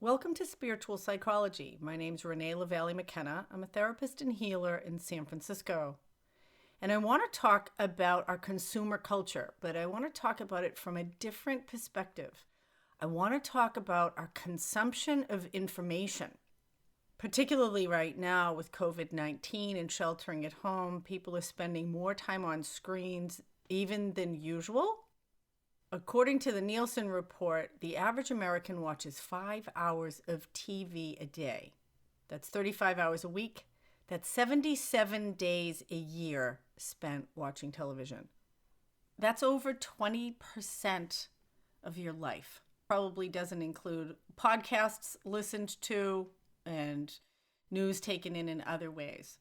Welcome to Spiritual Psychology. My name's Renee McKenna. I'm a therapist and healer in San Francisco. And I want to talk about our consumer culture, but I want to talk about it from a different perspective. I want to talk about our consumption of information. Particularly right now with COVID-19 and sheltering at home, people are spending more time on screens even than usual. According to the Nielsen report, the average American watches 5 hours of TV a day. That's 35 hours a week. That's 77 days a year spent watching television. That's over 20% of your life. Probably doesn't include podcasts listened to and news taken in other ways.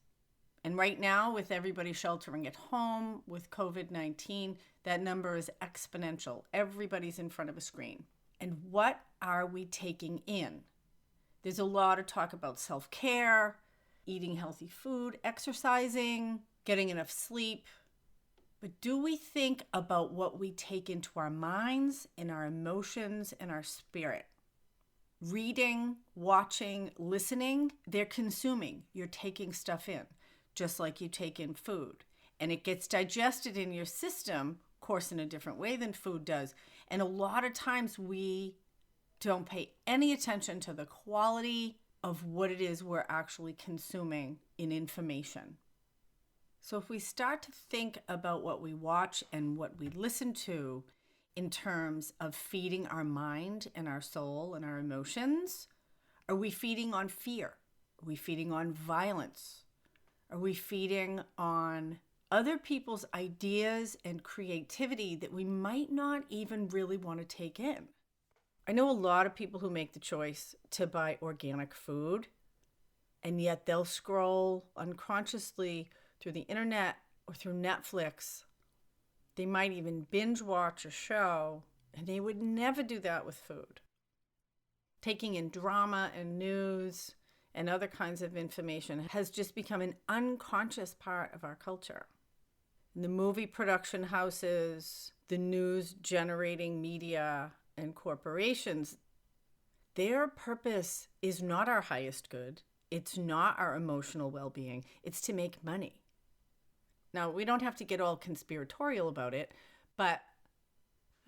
And right now, with everybody sheltering at home with COVID-19, that number is exponential. Everybody's in front of a screen. And what are we taking in? There's a lot of talk about self-care, eating healthy food, exercising, getting enough sleep. But do we think about what we take into our minds and our emotions and our spirit? Reading, watching, listening, they're consuming. You're taking stuff in, just like you take in food. And it gets digested in your system, of course, in a different way than food does. And a lot of times we don't pay any attention to the quality of what it is we're actually consuming in information. So if we start to think about what we watch and what we listen to in terms of feeding our mind and our soul and our emotions, are we feeding on fear? Are we feeding on violence? Are we feeding on other people's ideas and creativity that we might not even really want to take in? I know a lot of people who make the choice to buy organic food, and yet they'll scroll unconsciously through the internet or through Netflix. They might even binge watch a show, and they would never do that with food. Taking in drama and news and other kinds of information has just become an unconscious part of our culture. And the movie production houses, the news generating media, and corporations, their purpose is not our highest good. It's not our emotional well-being. It's to make money. Now, we don't have to get all conspiratorial about it, but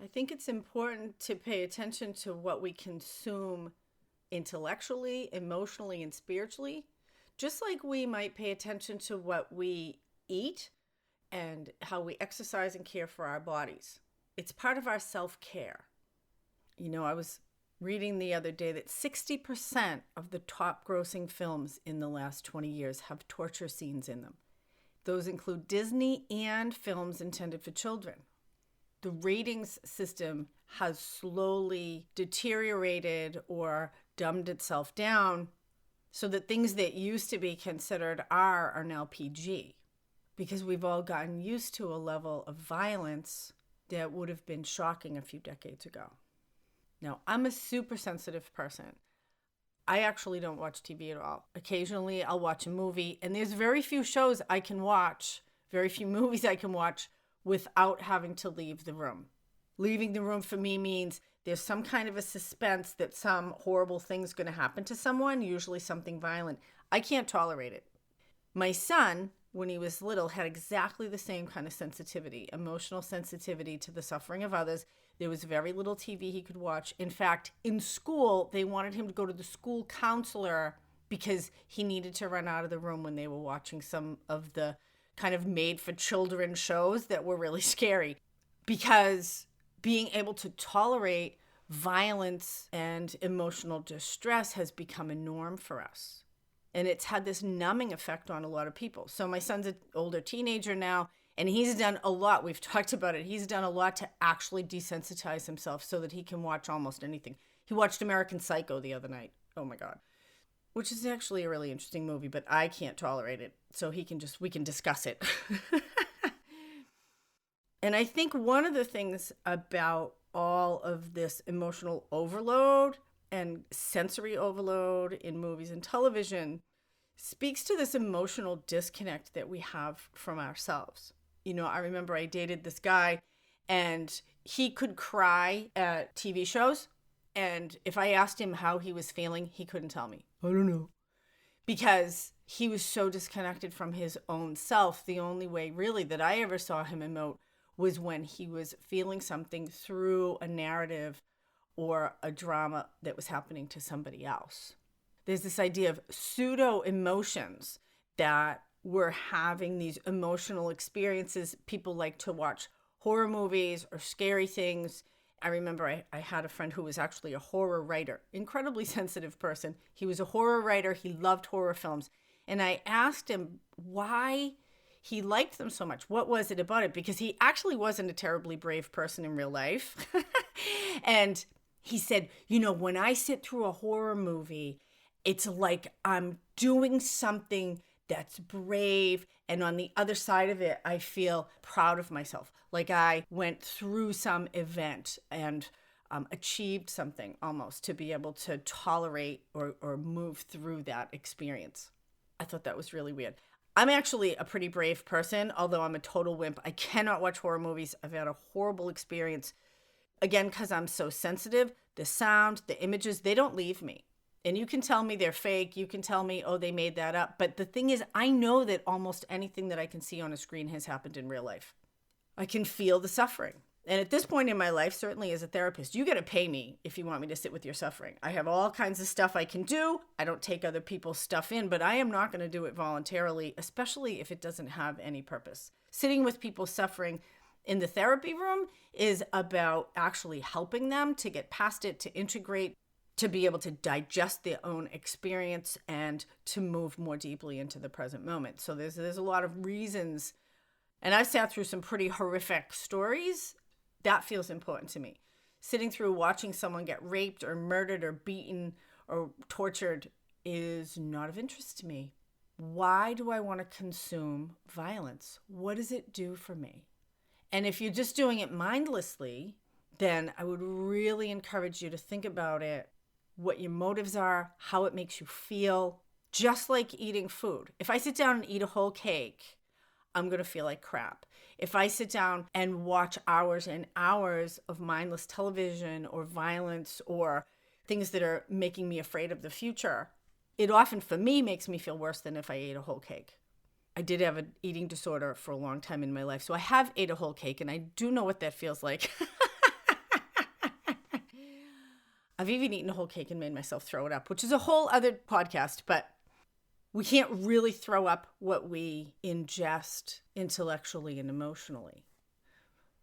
I think it's important to pay attention to what we consume intellectually, emotionally, and spiritually, just like we might pay attention to what we eat and how we exercise and care for our bodies. It's part of our self-care. You know, I was reading the other day that 60% of the top grossing films in the last 20 years have torture scenes in them. Those include Disney and films intended for children. The ratings system has slowly deteriorated or dumbed itself down so that things that used to be considered R are now PG, because we've all gotten used to a level of violence that would have been shocking a few decades ago. Now, I'm a super sensitive person. I actually don't watch TV at all. Occasionally, I'll watch a movie, and there's very few shows I can watch, very few movies I can watch without having to leave the room. Leaving the room for me means there's some kind of a suspense that some horrible thing's going to happen to someone, usually something violent. I can't tolerate it. My son, when he was little, had exactly the same kind of sensitivity, emotional sensitivity to the suffering of others. There was very little TV he could watch. In fact, in school, they wanted him to go to the school counselor because he needed to run out of the room when they were watching some of the kind of made-for-children shows that were really scary. Because being able to tolerate violence and emotional distress has become a norm for us. And it's had this numbing effect on a lot of people. So my son's an older teenager now, and he's done a lot. We've talked about it. He's done a lot to actually desensitize himself so that he can watch almost anything. He watched American Psycho the other night. Oh my God. Which is actually a really interesting movie, but I can't tolerate it. So we can discuss it. And I think one of the things about all of this emotional overload and sensory overload in movies and television speaks to this emotional disconnect that we have from ourselves. You know, I remember I dated this guy and he could cry at TV shows And if I asked him how he was feeling, he couldn't tell me. I don't know. Because he was so disconnected from his own self. The only way really that I ever saw him emote was when he was feeling something through a narrative or a drama that was happening to somebody else. There's this idea of pseudo emotions, that we're having these emotional experiences. People like to watch horror movies or scary things. I remember I had a friend who was actually a horror writer, incredibly sensitive person. He was a horror writer. He loved horror films. And I asked him why he liked them so much. What was it about it? Because he actually wasn't a terribly brave person in real life. And he said, when I sit through a horror movie, it's like I'm doing something that's brave. And on the other side of it, I feel proud of myself. Like I went through some event and achieved something almost to be able to tolerate or move through that experience. I thought that was really weird. I'm actually a pretty brave person, although I'm a total wimp. I cannot watch horror movies. I've had a horrible experience. Again, because I'm so sensitive, the sound, the images, they don't leave me. And you can tell me they're fake. You can tell me, oh, they made that up. But the thing is, I know that almost anything that I can see on a screen has happened in real life. I can feel the suffering. And at this point in my life, certainly as a therapist, you got to pay me if you want me to sit with your suffering. I have all kinds of stuff I can do. I don't take other people's stuff in, but I am not going to do it voluntarily, especially if it doesn't have any purpose. Sitting with people suffering in the therapy room is about actually helping them to get past it, to integrate, to be able to digest their own experience and to move more deeply into the present moment. So there's a lot of reasons. And I've sat through some pretty horrific stories. That feels important to me. Sitting through watching someone get raped or murdered or beaten or tortured is not of interest to me. Why do I want to consume violence? What does it do for me? And if you're just doing it mindlessly, then I would really encourage you to think about it, what your motives are, how it makes you feel, just like eating food. If I sit down and eat a whole cake, I'm going to feel like crap. If I sit down and watch hours and hours of mindless television or violence or things that are making me afraid of the future, it often, for me, makes me feel worse than if I ate a whole cake. I did have an eating disorder for a long time in my life, so I have ate a whole cake, and I do know what that feels like. I've even eaten a whole cake and made myself throw it up, which is a whole other podcast, but we can't really throw up what we ingest intellectually and emotionally.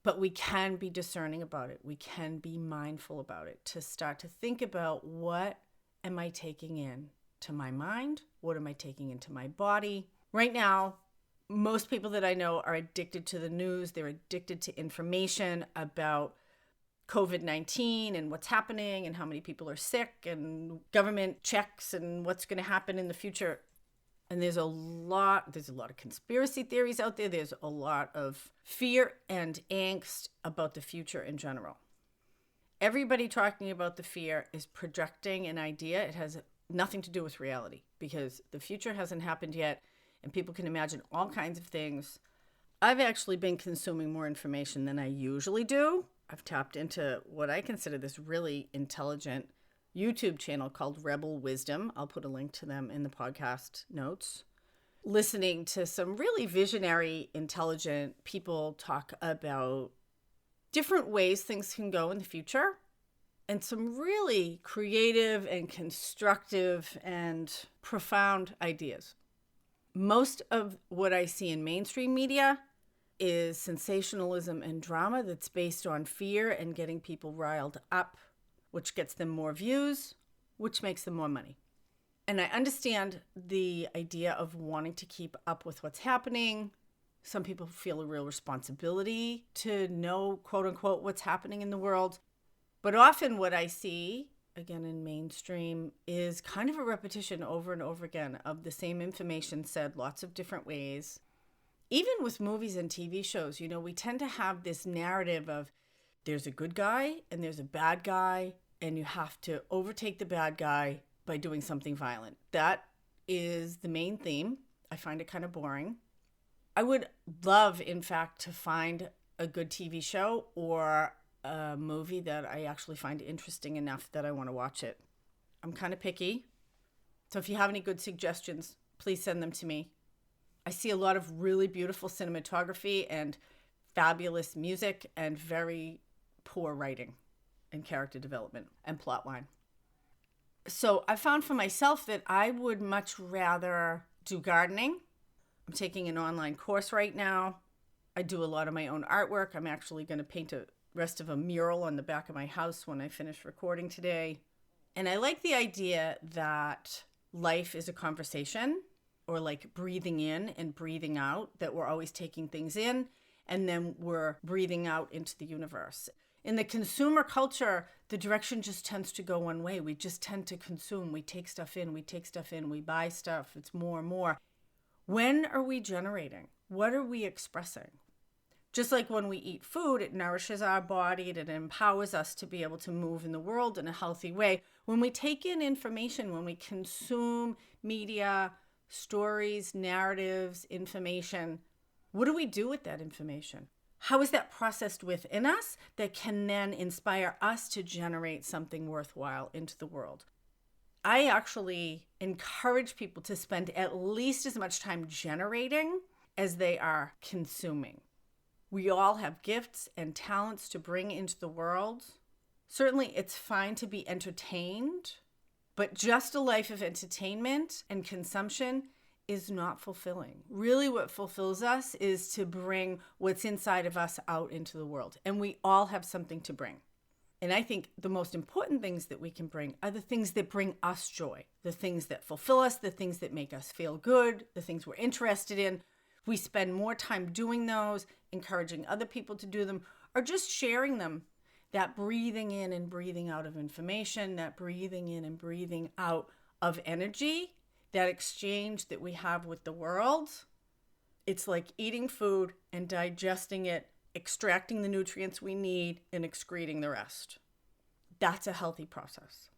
But we can be discerning about it. We can be mindful about it, to start to think about, what am I taking in to my mind? What am I taking into my body? Right now, most people that I know are addicted to the news. They're addicted to information about COVID-19 and what's happening and how many people are sick and government checks and what's going to happen in the future. And there's a lot of conspiracy theories out there. There's a lot of fear and angst about the future in general. Everybody talking about the fear is projecting an idea. It has nothing to do with reality because the future hasn't happened yet and people can imagine all kinds of things. I've actually been consuming more information than I usually do. I've tapped into what I consider this really intelligent YouTube channel called Rebel Wisdom. I'll put a link to them in the podcast notes. Listening to some really visionary, intelligent people talk about different ways things can go in the future and some really creative and constructive and profound ideas. Most of what I see in mainstream media is sensationalism and drama that's based on fear and getting people riled up, which gets them more views, which makes them more money. And I understand the idea of wanting to keep up with what's happening. Some people feel a real responsibility to know, quote unquote, what's happening in the world. But often what I see, again in mainstream, is kind of a repetition over and over again of the same information said lots of different ways. Even with movies and TV shows, we tend to have this narrative of there's a good guy and there's a bad guy, and you have to overtake the bad guy by doing something violent. That is the main theme. I find it kind of boring. I would love, in fact, to find a good TV show or a movie that I actually find interesting enough that I want to watch it. I'm kind of picky. So if you have any good suggestions, please send them to me. I see a lot of really beautiful cinematography and fabulous music and very poor writing and character development and plotline. So I found for myself that I would much rather do gardening. I'm taking an online course right now. I do a lot of my own artwork. I'm actually going to paint a rest of a mural on the back of my house when I finish recording today. And I like the idea that life is a conversation, or like breathing in and breathing out, that we're always taking things in and then we're breathing out into the universe. In the consumer culture, the direction just tends to go one way. We just tend to consume. We take stuff in, we buy stuff. It's more and more. When are we generating? What are we expressing? Just like when we eat food, it nourishes our body, it empowers us to be able to move in the world in a healthy way. When we take in information, when we consume media, stories, narratives, information, what do we do with that information? How is that processed within us that can then inspire us to generate something worthwhile into the world? I actually encourage people to spend at least as much time generating as they are consuming. We all have gifts and talents to bring into the world. Certainly, it's fine to be entertained, but just a life of entertainment and consumption is not fulfilling. Really, what fulfills us is to bring what's inside of us out into the world. And we all have something to bring. And I think the most important things that we can bring are the things that bring us joy, the things that fulfill us, the things that make us feel good, the things we're interested in. We spend more time doing those, encouraging other people to do them, or just sharing them. That breathing in and breathing out of information, that breathing in and breathing out of energy, that exchange that we have with the world. It's like eating food and digesting it, extracting the nutrients we need and excreting the rest. That's a healthy process.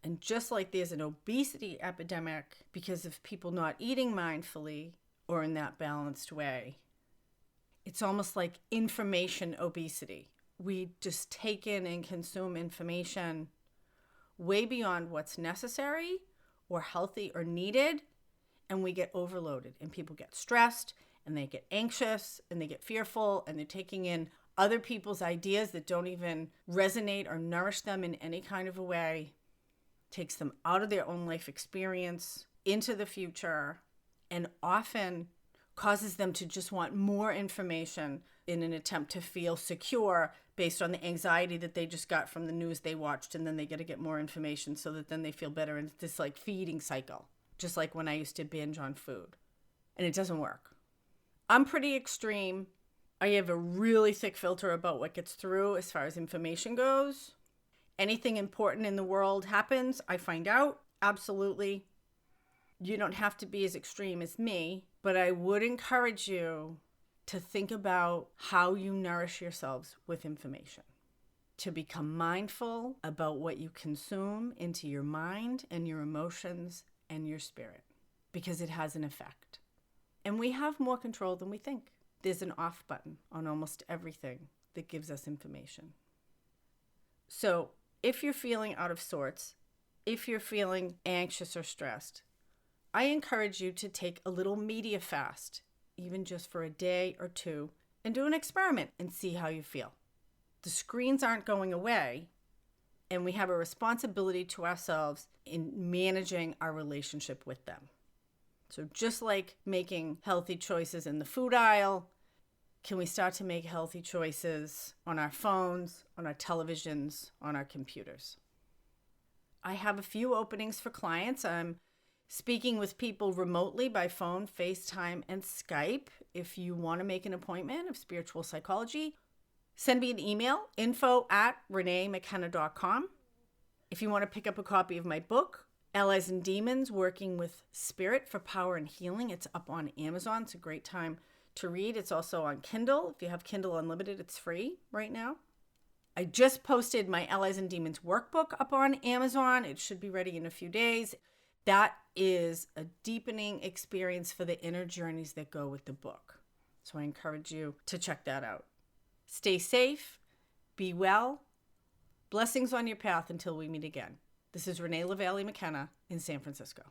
And just like there's an obesity epidemic because of people not eating mindfully or in that balanced way, it's almost like information obesity. We just take in and consume information way beyond what's necessary or healthy or needed, and we get overloaded, and people get stressed and they get anxious and they get fearful, and they're taking in other people's ideas that don't even resonate or nourish them in any kind of a way, takes them out of their own life experience into the future, and often causes them to just want more information in an attempt to feel secure based on the anxiety that they just got from the news they watched, and then they got to get more information so that then they feel better. And it's this like feeding cycle, just like when I used to binge on food, and it doesn't work. I'm pretty extreme. I have a really thick filter about what gets through as far as information goes. Anything important in the world happens, I find out. Absolutely. You don't have to be as extreme as me, but I would encourage you to think about how you nourish yourselves with information, to become mindful about what you consume into your mind and your emotions and your spirit, because it has an effect. And we have more control than we think. There's an off button on almost everything that gives us information. So if you're feeling out of sorts, if you're feeling anxious or stressed, I encourage you to take a little media fast, even just for a day or two, and do an experiment and see how you feel. The screens aren't going away, and we have a responsibility to ourselves in managing our relationship with them. So just like making healthy choices in the food aisle, can we start to make healthy choices on our phones, on our televisions, on our computers? I have a few openings for clients. I'm speaking with people remotely by phone, FaceTime, and Skype. If you want to make an appointment of spiritual psychology, send me an email, info@reneemckenna.com. If you want to pick up a copy of my book, Allies and Demons, Working with Spirit for Power and Healing, it's up on Amazon. It's a great time to read. It's also on Kindle. If you have Kindle Unlimited, it's free right now. I just posted my Allies and Demons workbook up on Amazon. It should be ready in a few days. That is a deepening experience for the inner journeys that go with the book. So I encourage you to check that out. Stay safe, Be well. Blessings on your path until we meet again. This is Renee LaValle McKenna in San Francisco.